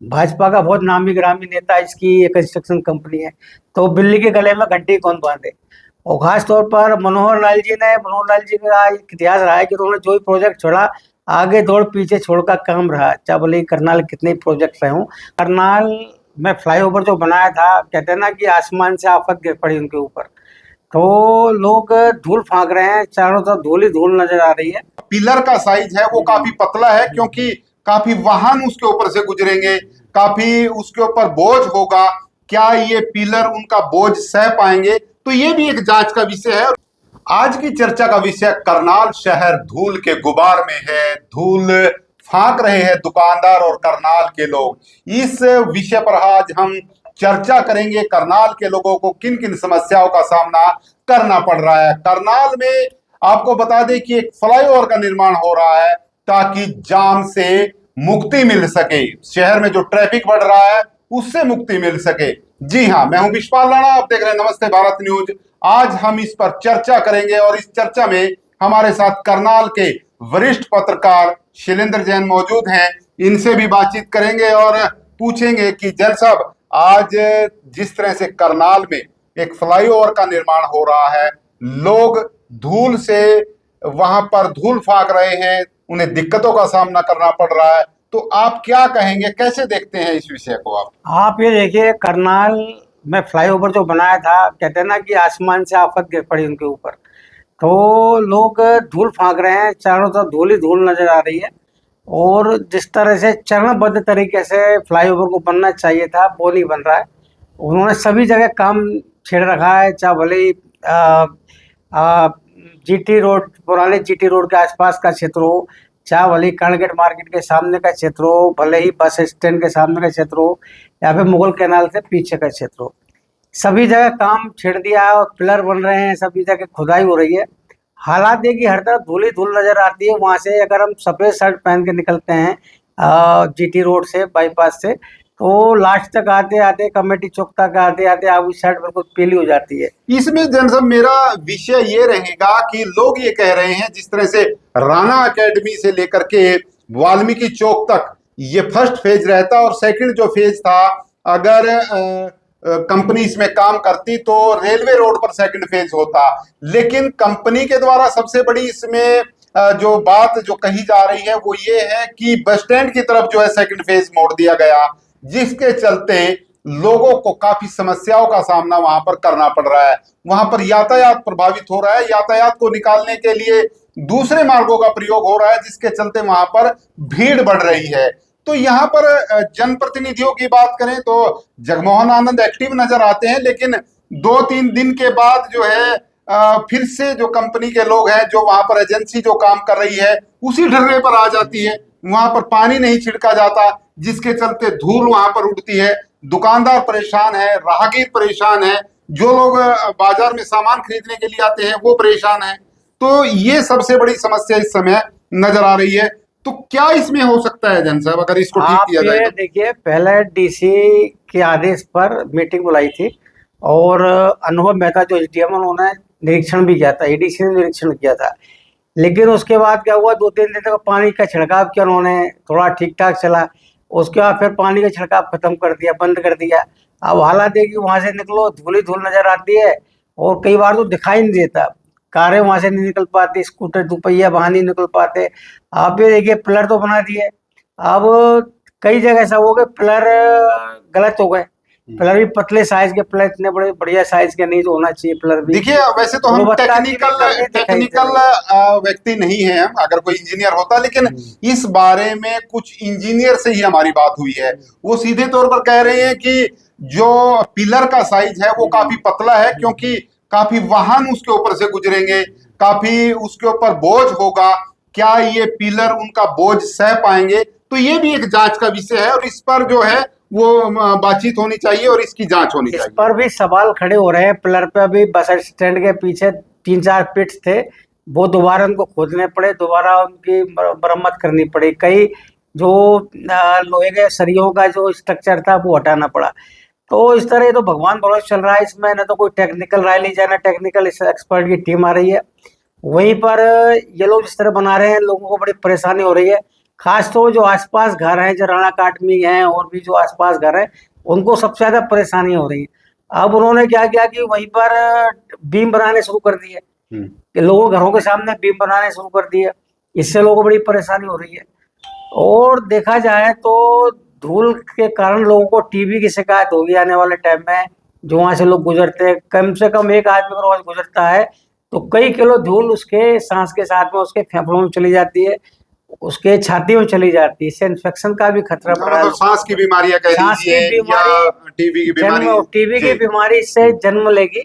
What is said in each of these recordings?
भाजपा का बहुत नामी गिरामी नेता, इसकी एक कंस्ट्रक्शन कंपनी है। तो बिल्ली के गले में घंटी कौन बांधे। और खास तौर पर मनोहर लाल जी का एक इतिहास रहा है कि उन्होंने जो भी प्रोजेक्ट छोड़ा, आगे दौड़ पीछे छोड़ का काम रहा, चाहे भले ही करनाल कितने प्रोजेक्ट रहे हों। करनाल में फ्लाईओवर जो बनाया था, कहते हैं ना कि आसमान से आफत गिर पड़ी उनके ऊपर। तो लोग धूल फांक रहे हैं, चारों तरफ धूल ही धूल नजर आ रही है। पिलर का साइज है वो काफी पतला है, क्योंकि काफी वाहन उसके ऊपर से गुजरेंगे, काफी उसके ऊपर बोझ होगा। क्या ये पिलर उनका बोझ सह पाएंगे, तो ये भी एक जांच का विषय है। आज की चर्चा का विषय करनाल शहर धूल के गुबार में है। धूल फांक रहे हैं दुकानदार और करनाल के लोग। इस विषय पर आज हम चर्चा करेंगे, करनाल के लोगों को किन किन समस्याओं का सामना करना पड़ रहा है। करनाल में आपको बता दें कि एक फ्लाईओवर का निर्माण हो रहा है ताकि जाम से मुक्ति मिल सके, शहर में जो ट्रैफिक बढ़ रहा है उससे मुक्ति मिल सके। जी हाँ, मैं हूं विश्वाल राणा, आप देख रहे हैं नमस्ते भारत न्यूज। आज हम इस पर चर्चा करेंगे और इस चर्चा में हमारे साथ करनाल के वरिष्ठ पत्रकार शैलेंद्र जैन मौजूद हैं। इनसे भी बातचीत करेंगे और पूछेंगे कि जैन साहब, आज जिस तरह से करनाल में एक फ्लाईओवर का निर्माण हो रहा है, लोग धूल से वहां पर धूल फाक रहे हैं, उन्हें दिक्कतों का सामना करना पड़ रहा है, तो आप क्या कहेंगे, कैसे देखते हैं इस विषय को आप ये देखिए, करनाल में फ्लाईओवर जो बनाया था, कहते हैं ना कि आसमान से आफत गिर पड़ी उनके ऊपर। तो लोग धूल फांक रहे हैं, चारों तरफ धूल ही धूल नजर आ रही है। और जिस तरह से चरणबद्ध तरीके से फ्लाईओवर को बनना चाहिए था, वो नहीं बन रहा है। उन्होंने सभी जगह काम छेड़ रखा है, चाहे भले ही जीटी रोड, पुराने जीटी रोड के आसपास का क्षेत्र हो, चाहे भले ही कर्णगेट मार्केट के सामने का क्षेत्र हो, भले ही बस स्टैंड के सामने का क्षेत्र हो, या फिर मुगल कैनाल से पीछे का क्षेत्र हो, सभी जगह काम छेड़ दिया है और पिलर बन रहे हैं, सभी जगह खुदाई हो रही है। हालात ये कि हर तरफ धूल ही धूल नजर आती है। वहां से अगर हम सफेद शर्ट पहन के निकलते हैं जीटी रोड से, बाईपास से, तो लास्ट तक आते आते, कमेटी चौक तक आते आते आपकी शर्ट बिल्कुल पीली हो जाती है। इसमें जन साहब, मेरा विषय ये रहेगा कि लोग ये कह रहे हैं, जिस तरह से राणा एकेडमी से लेकर के वाल्मीकि चौक तक ये फर्स्ट फेज रहता और सेकंड जो फेज था, अगर कंपनी इसमें काम करती तो रेलवे रोड पर सेकंड फेज होता। लेकिन कंपनी के द्वारा सबसे बड़ी इसमें जो बात जो कही जा रही है वो ये है कि बस स्टैंड की तरफ जो है सेकंड फेज मोड़ दिया गया, जिसके चलते लोगों को काफी समस्याओं का सामना वहां पर करना पड़ रहा है। वहां पर यातायात प्रभावित हो रहा है, यातायात को निकालने के लिए दूसरे मार्गों का प्रयोग हो रहा है, जिसके चलते वहां पर भीड़ बढ़ रही है। तो यहाँ पर जनप्रतिनिधियों की बात करें तो जगमोहन आनंद एक्टिव नजर आते हैं, लेकिन 2-3 दिन के बाद जो है फिर से जो कंपनी के लोग हैं, जो वहां पर एजेंसी जो काम कर रही है, उसी ढर्रे पर आ जाती है। वहां पर पानी नहीं छिड़का जाता, जिसके चलते धूल वहां पर उड़ती है। दुकानदार परेशान है, राहगीर परेशान है, जो लोग बाजार में सामान खरीदने के लिए आते हैं वो परेशान है। तो ये सबसे बड़ी समस्या इस समय नजर आ रही है। तो क्या इसमें हो सकता है जन साहब, अगर इसको ठीक किया जाए तो? देखिए, पहले डीसी के आदेश पर मीटिंग बुलाई थी और अनुभव मेहता जो एसडीएम, उन्होंने निरीक्षण भी किया था, एडीसी ने निरीक्षण किया था। लेकिन उसके बाद क्या हुआ, 2-3 दिन तक पानी का छिड़काव किया उन्होंने, थोड़ा ठीक ठाक चला। उसके बाद फिर पानी का छिड़काव खत्म कर दिया, बंद कर दिया। अब हालात है कि वहां से निकलो, धूल ही धूल नजर आती है और कई बार तो दिखाई नहीं देता, कारें वहां से नहीं निकल पाती, स्कूटर दुपहिया वाहन नहीं निकल पाते। आप ये देखिए, पिलर तो बना दिए, अब कई जगह ऐसा हो गया पिलर गलत हो गए। पिलर भी पतले साइज के, पिलर इतने बड़े बढ़िया साइज के नहीं तो होना चाहिए पिलर भी। देखिए, वैसे तो हम टेक्निकल व्यक्ति नहीं है, हम अगर कोई इंजीनियर होता, लेकिन इस बारे में कुछ इंजीनियर से ही हमारी बात हुई है। वो सीधे तौर पर कह रहे हैं कि जो पिलर का साइज है वो काफी पतला है, क्योंकि काफी वाहन उसके ऊपर से गुजरेंगे, काफी उसके ऊपर बोझ होगा। क्या ये पिलर उनका बोझ सह पाएंगे, तो ये भी एक जांच का विषय है और इस पर जो है वो बातचीत होनी चाहिए और इसकी जांच होनी चाहिए। इस पर भी सवाल खड़े हो रहे हैं। पिलर पे अभी बस स्टैंड के पीछे 3-4 पिट्स थे, वो दोबारा उनको खोदने पड़े, दोबारा उनकी मरम्मत करनी पड़ी। कई जो लोहे के सरियों का जो स्ट्रक्चर था वो हटाना पड़ा। तो इस तरह तो भगवान भरोसे चल रहा है, इसमें ना तो कोई टेक्निकल राय ली जाए, ना टेक्निकल एक्सपर्ट की टीम आ रही है। वहीं पर ये लोग जिस तरह बना रहे हैं, लोगों को बड़ी परेशानी हो रही है। खास तो जो आसपास घर हैं, जो राणा काटमी हैं और भी जो आसपास घर हैं, उनको सबसे ज्यादा परेशानी हो रही है। अब उन्होंने क्या किया कि वहीं पर बीम बनाने शुरू कर दिए, कि लोगों के घरों के सामने बीम बनाने शुरू कर दिए। इससे लोगों को बड़ी परेशानी हो रही है। और देखा जाए तो धूल के कारण लोगों को टीबी की शिकायत होगी आने वाले टाइम में। जो वहां से लोग गुजरते हैं, कम से कम एक आदमी अगर रोज गुजरता है तो कई किलो धूल उसके सांस के साथ में उसके फेफड़ों में चली जाती है, उसके छाती में चली जाती है। इससे इन्फेक्शन का भी खतरा बढ़ रहा है मतलब लोगों सांस की को। बीमारियां कह सांस की लीजिए या बीमारी, टीबी की बीमारी। जन्म टीबी की जी। बीमारी इससे जन्म लेगी।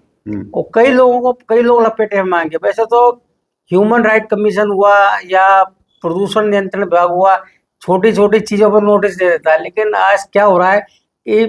और कई लोग लपेटे में आएंगे। वैसे तो ह्यूमन राइट कमीशन हुआ या प्रदूषण नियंत्रण विभाग हुआ, छोटी छोटी चीजों पर नोटिस दे देता है, लेकिन आज क्या हो रहा है कि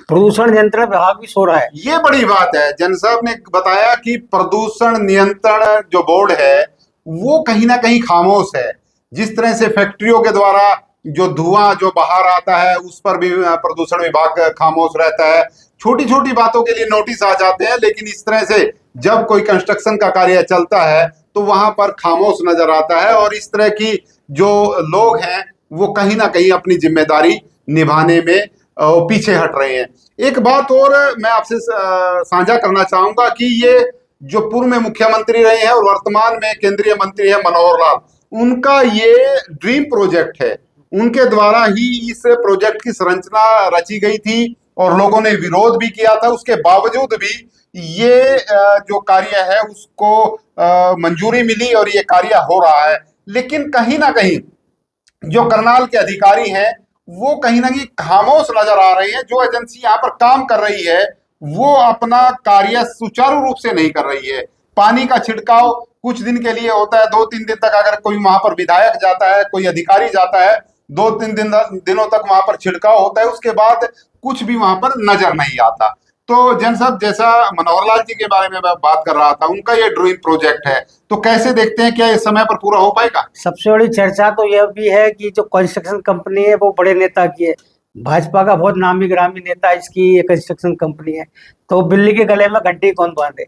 प्रदूषण नियंत्रण विभाग भी सो रहा है। ये बड़ी बात है। जन साहब ने बताया कि प्रदूषण नियंत्रण जो बोर्ड है वो कहीं ना कहीं खामोश है। जिस तरह से फैक्ट्रियों के द्वारा जो धुआं जो बाहर आता है उस पर भी प्रदूषण विभाग खामोश रहता है। छोटी छोटी बातों के लिए नोटिस आ जाते हैं, लेकिन इस तरह से जब कोई कंस्ट्रक्शन का कार्य चलता है तो वहां पर खामोश नजर आता है। और इस तरह की जो लोग हैं वो कहीं ना कहीं अपनी जिम्मेदारी निभाने में पीछे हट रहे हैं। एक बात और मैं आपसे साझा करना चाहूंगा कि ये जो पूर्व में मुख्यमंत्री रहे हैं और वर्तमान में केंद्रीय मंत्री है मनोहर लाल, उनका ये ड्रीम प्रोजेक्ट है। उनके द्वारा ही इस प्रोजेक्ट की संरचना रची गई थी और लोगों ने विरोध भी किया था। उसके बावजूद भी ये जो कार्य है उसको मंजूरी मिली और ये कार्य हो रहा है। लेकिन कहीं ना कहीं जो करनाल के अधिकारी हैं वो कहीं ना कहीं खामोश नजर आ रहे हैं। जो एजेंसी यहाँ पर काम कर रही है वो अपना कार्य सुचारू रूप से नहीं कर रही है। पानी का छिड़काव कुछ दिन के लिए होता है, 2-3 दिन तक अगर कोई वहां पर विधायक जाता है, कोई अधिकारी जाता है, 2-3 दिनों तक वहां पर छिड़काव होता है, उसके बाद कुछ भी वहां पर नजर नहीं आता। तो जन साहब, जैसा मनोहर लाल जी के बारे में मैं बात कर रहा था, उनका ये ड्रीम प्रोजेक्ट है, तो कैसे देखते हैं, क्या ये समय पर पूरा हो पाएगा? सबसे बड़ी चर्चा तो यह भी है कि जो कंस्ट्रक्शन कंपनी है वो बड़े नेता की है। भाजपा का बहुत नामी गिरामी नेता इसकी ये कंस्ट्रक्शन कंपनी है। तो बिल्ली के गले में घंटी कौन बांधे।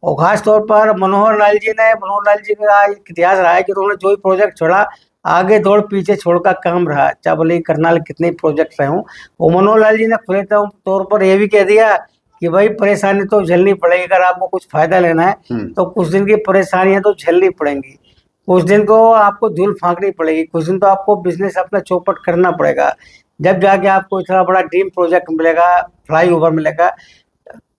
और खास तौर पर मनोहर लाल जी का एक इतिहास रहा है कि उन्होंने जो भी प्रोजेक्ट छोड़ा, आगे दौड़ पीछे छोड़ का काम रहा, चाहे भले ही करनाल कितने प्रोजेक्ट रहे हों। और मनोहर लाल जी ने खुले तौर पर यह भी कह दिया कि भाई परेशानी तो झेलनी पड़ेगी, अगर आपको कुछ फायदा लेना है तो कुछ दिन की परेशानी है तो झेलनी पड़ेंगी। कुछ दिन तो आपको धूल फांकनी पड़ेगी, कुछ दिन तो आपको बिजनेस अपना चौपट करना पड़ेगा, जब जाके आपको इतना बड़ा ड्रीम प्रोजेक्ट मिलेगा, फ्लाईओवर मिलेगा।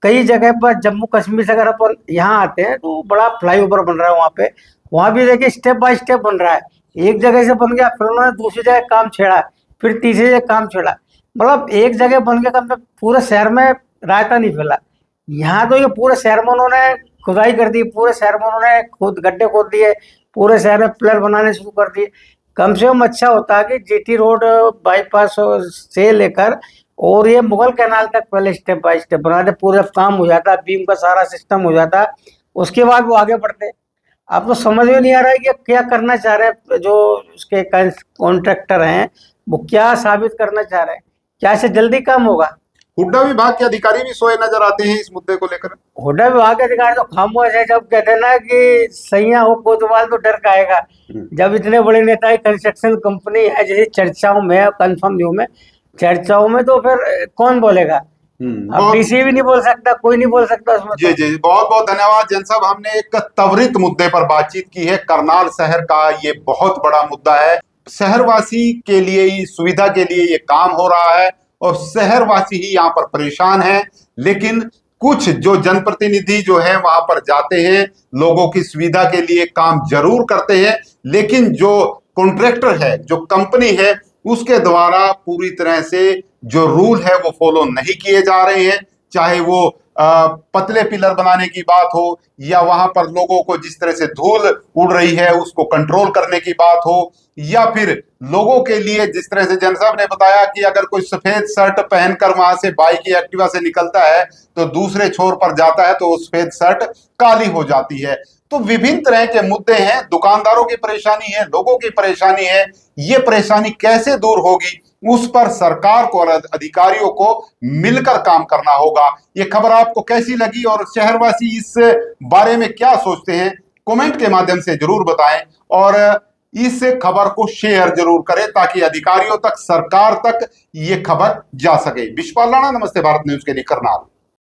कई जगह पर जम्मू कश्मीर से अगर अपन यहाँ आते हैं तो बड़ा फ्लाईओवर बन रहा है वहाँ पे। वहाँ भी देखिए स्टेप बाय स्टेप बन रहा है। एक जगह से बन गया, फिर उन्होंने दूसरी जगह काम छेड़ा, फिर तीसरी जगह काम छेड़ा। मतलब एक जगह बन गया काम, पूरे शहर में रायता नहीं फैला। यहाँ तो ये पूरे शहर में उन्होंने खुदाई कर दी, पूरे शहर में उन्होंने खुद गड्ढे खोद दिए, पूरे शहर में पिलर बनाने शुरू कर दिए। कम से कम अच्छा होता है कि जीटी रोड बाईपास से लेकर और ये मुगल कैनाल तक पहले स्टेप बाय स्टेप बनाते, पूरा काम हो जाता, बीम का सारा सिस्टम हो जाता, उसके बाद वो आगे बढ़ते। अब तो समझ में नहीं आ रहा है कि क्या करना चाह रहे हैं जो उसके कॉन्ट्रैक्टर हैं, वो क्या साबित करना चाह रहे हैं, क्या इससे जल्दी काम होगा। हुड्डा विभाग के अधिकारी भी सोए नजर आते हैं इस मुद्दे को लेकर। हुड्डा विभाग के अधिकारी तो खामोश है। जब कहते हैं ना कि सैया हो कोतवाल तो डर खाएगा, जब इतने बड़े नेता की कंस्ट्रक्शन कंपनी है जैसे चर्चाओं में, कंफर्म न्यू में, चर्चाओं में, तो फिर कौन बोलेगा। अब डीसी भी नहीं बोल सकता, कोई नहीं बोल सकता उसमें। जी जी, बहुत बहुत धन्यवाद जन साहब। हमने एक त्वरित मुद्दे पर बातचीत की है। करनाल शहर का ये बहुत बड़ा मुद्दा है। शहरवासी के लिए ही, सुविधा के लिए ये काम हो रहा है और शहरवासी ही यहाँ पर परेशान है। लेकिन कुछ जो जनप्रतिनिधि जो है वहां पर जाते हैं, लोगों की सुविधा के लिए काम जरूर करते हैं, लेकिन जो कॉन्ट्रैक्टर है, जो कंपनी है, उसके द्वारा पूरी तरह से जो रूल है वो फॉलो नहीं किए जा रहे हैं। चाहे वो पतले पिलर बनाने की बात हो या वहां पर लोगों को जिस तरह से धूल उड़ रही है उसको कंट्रोल करने की बात हो, या फिर लोगों के लिए जिस तरह से जन साहब ने बताया कि अगर कोई सफेद शर्ट पहनकर वहां से बाइक या एक्टिवा से निकलता है तो दूसरे छोर पर जाता है तो वो सफेद शर्ट काली हो जाती है। तो विभिन्न तरह के मुद्दे हैं। दुकानदारों की परेशानी है, लोगों की परेशानी है। ये परेशानी कैसे दूर होगी, उस पर सरकार को और अधिकारियों को मिलकर काम करना होगा। ये खबर आपको कैसी लगी और शहरवासी इस बारे में क्या सोचते हैं, कमेंट के माध्यम से जरूर बताएं। और इस खबर को शेयर जरूर करें ताकि अधिकारियों तक, सरकार तक ये खबर जा सके। विश्वपाल राणा, नमस्ते भारत न्यूज के लिए, करनाल।